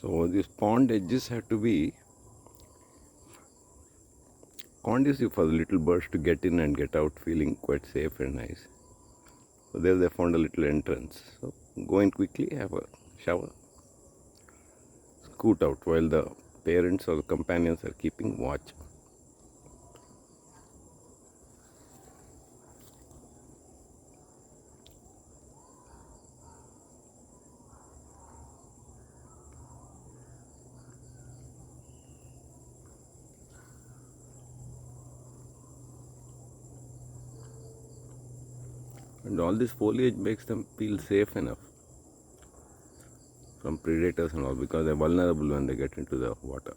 So these pond edges have to be conducive for the little birds to get in and get out feeling quite safe and nice. So there they found a little entrance. So go in quickly, have a shower, scoot out while the parents or the companions are keeping watch. And all this foliage makes them feel safe enough from predators and all, because they're vulnerable when they get into the water.